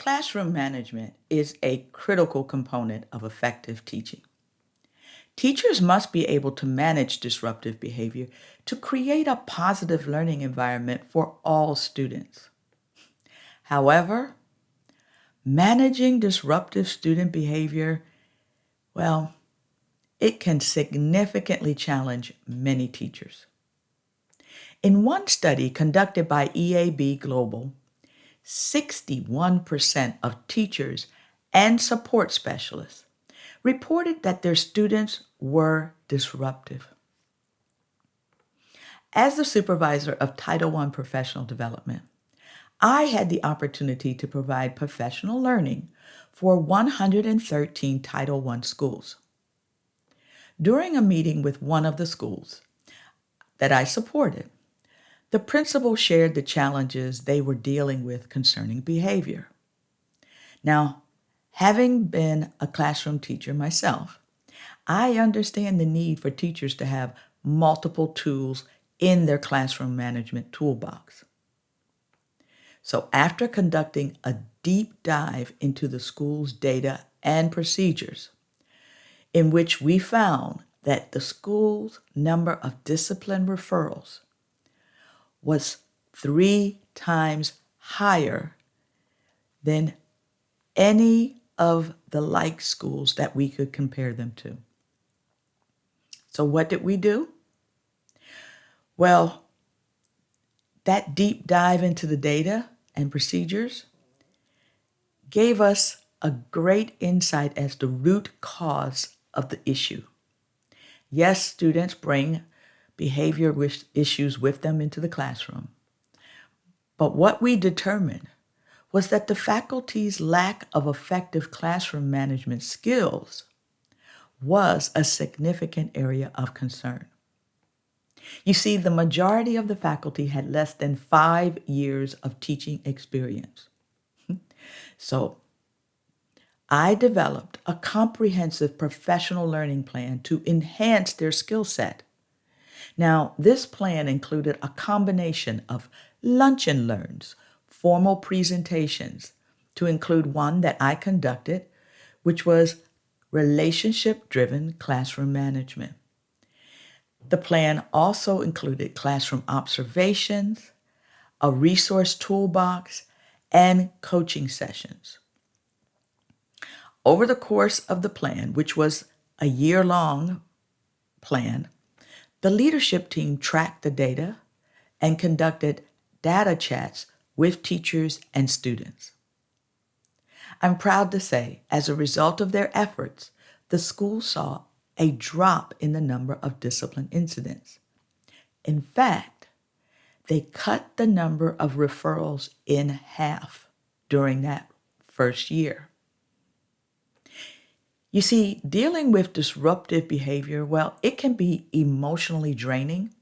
Classroom management is a critical component of effective teaching. Teachers must be able to manage disruptive behavior to create a positive learning environment for all students. However, managing disruptive student behavior, well, it can significantly challenge many teachers. In one study conducted by EAB Global, 61% of teachers and support specialists reported that their students were disruptive. As the supervisor of Title I professional development, I had the opportunity to provide professional learning for 113 Title I schools. During a meeting with one of the schools that I supported, the principal shared the challenges they were dealing with concerning behavior. Now, having been a classroom teacher myself, I understand the need for teachers to have multiple tools in their classroom management toolbox. So after conducting a deep dive into the school's data and procedures, in which we found that the school's number of discipline referrals was 3 times higher than any of the like schools that we could compare them to. So what did we do? Well, that deep dive into the data and procedures gave us a great insight as the root cause of the issue. Yes, students bring behavior issues with them into the classroom. But what we determined was that the faculty's lack of effective classroom management skills was a significant area of concern. You see, the majority of the faculty had less than 5 years of teaching experience. So I developed a comprehensive professional learning plan to enhance their skill set. Now, this plan included a combination of lunch and learns, formal presentations, to include one that I conducted, which was relationship-driven classroom management. The plan also included classroom observations, a resource toolbox, and coaching sessions. Over the course of the plan, which was a year-long plan, the leadership team tracked the data and conducted data chats with teachers and students. I'm proud to say, as a result of their efforts, the school saw a drop in the number of discipline incidents. In fact, they cut the number of referrals in half during that first year. You see, dealing with disruptive behavior, well, it can be emotionally draining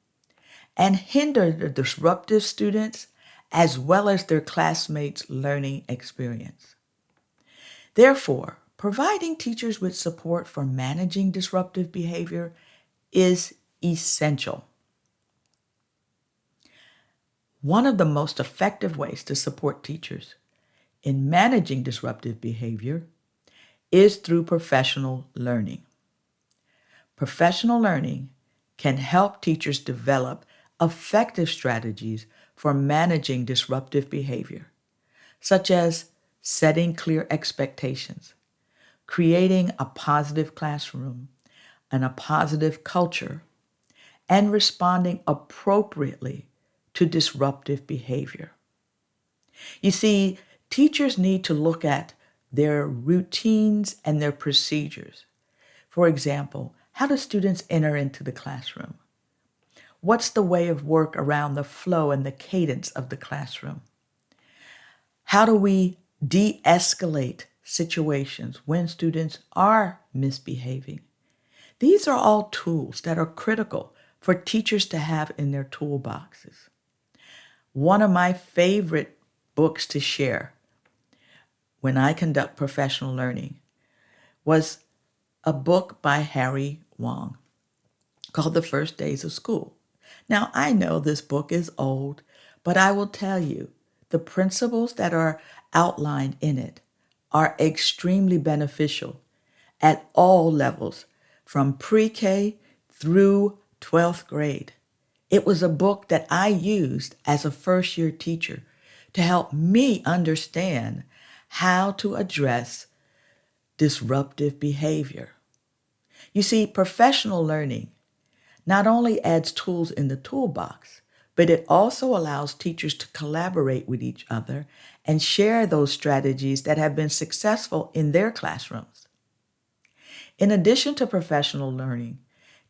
and hinder the disruptive students as well as their classmates' learning experience. Therefore, providing teachers with support for managing disruptive behavior is essential. One of the most effective ways to support teachers in managing disruptive behavior is through professional learning. Professional learning can help teachers develop effective strategies for managing disruptive behavior, such as setting clear expectations, creating a positive classroom and a positive culture, and responding appropriately to disruptive behavior. You see, teachers need to look at their routines and their procedures. For example, how do students enter into the classroom? What's the way of work around the flow and the cadence of the classroom? How do we de-escalate situations when students are misbehaving? These are all tools that are critical for teachers to have in their toolboxes. One of my favorite books to share when I conduct professional learning was a book by Harry Wong called The First Days of School. Now, I know this book is old, but I will tell you, the principles that are outlined in it are extremely beneficial at all levels, from pre-K through 12th grade. It was a book that I used as a first-year teacher to help me understand how to address disruptive behavior. You see, professional learning not only adds tools in the toolbox, but it also allows teachers to collaborate with each other and share those strategies that have been successful in their classrooms. In addition to professional learning,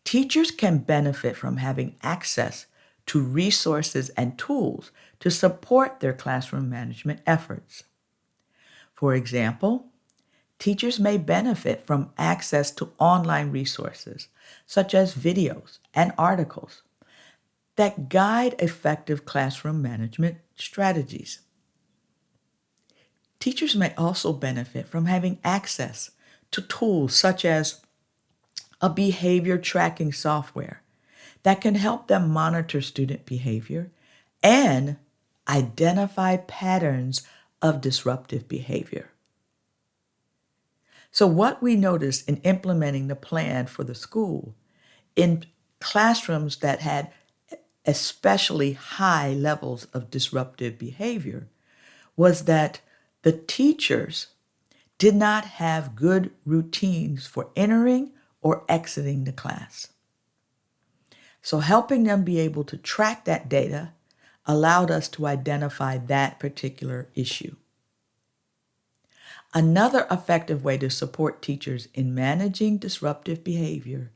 teachers can benefit from having access to resources and tools to support their classroom management efforts. For example, teachers may benefit from access to online resources, such as videos and articles, that guide effective classroom management strategies. Teachers may also benefit from having access to tools such as a behavior tracking software that can help them monitor student behavior and identify patterns of disruptive behavior. So what we noticed in implementing the plan for the school in classrooms that had especially high levels of disruptive behavior was that the teachers did not have good routines for entering or exiting the class. So helping them be able to track that data allowed us to identify that particular issue. Another effective way to support teachers in managing disruptive behavior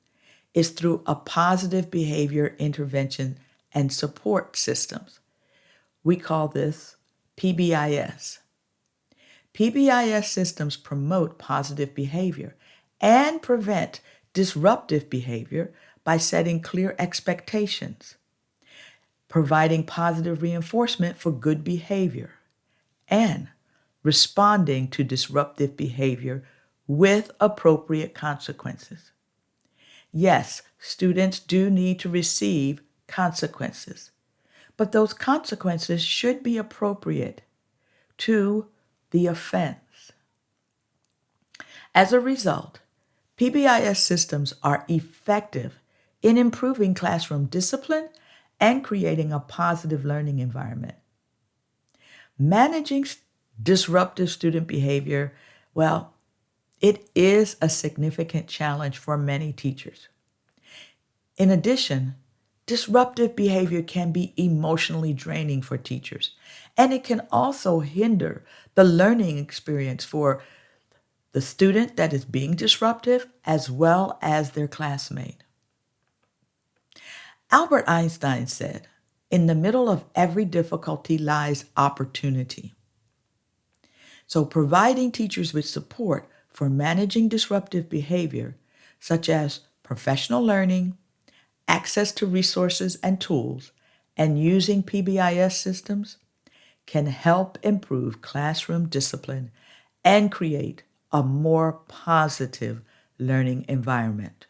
is through a positive behavior intervention and support systems. We call this PBIS. PBIS systems promote positive behavior and prevent disruptive behavior by setting clear expectations, providing positive reinforcement for good behavior, and responding to disruptive behavior with appropriate consequences. Yes, students do need to receive consequences, but those consequences should be appropriate to the offense. As a result, PBIS systems are effective in improving classroom discipline and creating a positive learning environment. Managing disruptive student behavior, well, it is a significant challenge for many teachers. In addition, disruptive behavior can be emotionally draining for teachers, and it can also hinder the learning experience for the student that is being disruptive as well as their classmate. Albert Einstein said, "In the middle of every difficulty lies opportunity." So providing teachers with support for managing disruptive behavior, such as professional learning, access to resources and tools, and using PBIS systems, can help improve classroom discipline and create a more positive learning environment.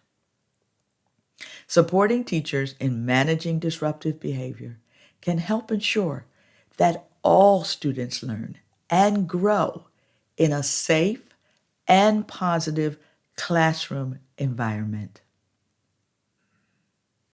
Supporting teachers in managing disruptive behavior can help ensure that all students learn and grow in a safe and positive classroom environment.